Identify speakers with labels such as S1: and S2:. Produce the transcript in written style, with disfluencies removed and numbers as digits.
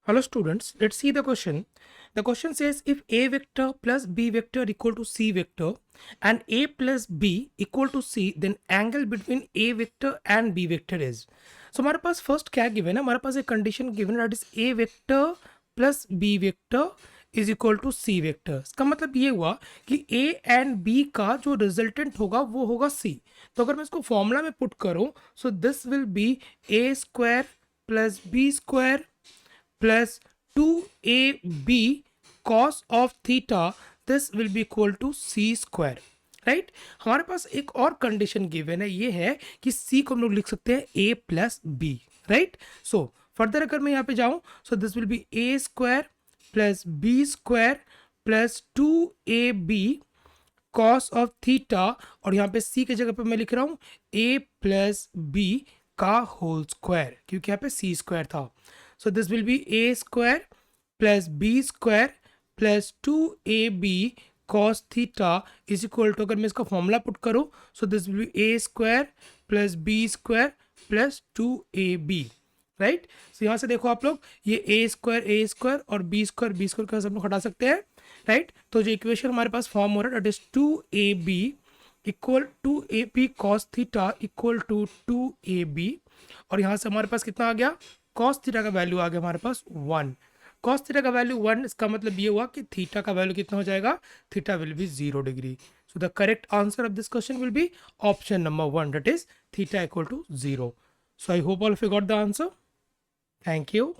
S1: Hello students, let's see the question. The question says if A vector plus B vector equal to C vector and A plus B equal to C, then angle between A vector and B vector is. So हमारे पास first क्या given है, हमारे पास एक condition given है, that is A vector plus B vector is equal to C vector. इसका मतलब ये हुआ कि A and B का जो resultant होगा वो होगा C. तो अगर मैं इसको फॉर्मूला में पुट करूं, so this will be A square plus B square plus 2ab cos of theta, this will be equal to c square. Right हमारे पास एक और कंडीशन गिवन है, ये है कि c को हम लोग लिख सकते हैं a plus b. Right so further अगर मैं यहाँ पे जाऊं, so this will be a square plus b square plus 2ab cos of theta, और यहाँ पे c की जगह पे मैं लिख रहा हूँ a प्लस बी का होल स्क्वायर, क्योंकि यहाँ पे c स्क्वायर था. So this will be a square plus b square plus 2ab cos theta is equal to, अगर मैं इसका फॉर्मूला पुट करूं, so this will be a square plus b square plus 2ab. Right so यहाँ से देखो आप लोग, ये a स्क्वायर और b स्क्वायर का सब लोग हटा सकते हैं. राइट तो जो इक्वेशन हमारे पास फॉर्म हो रहा है, that is 2ab equal 2ab cos theta equal to 2ab, और यहाँ से हमारे पास कितना आ गया, cos थीटा का वैल्यू आ गया हमारे पास 1. cos थीटा का वैल्यू 1, इसका मतलब ये हुआ कि थीटा का वैल्यू कितना हो जाएगा, theta will be 0 degree. So the correct answer of this question will be option number 1, that is theta equal to 0. So I hope all of you got the answer. Thank you.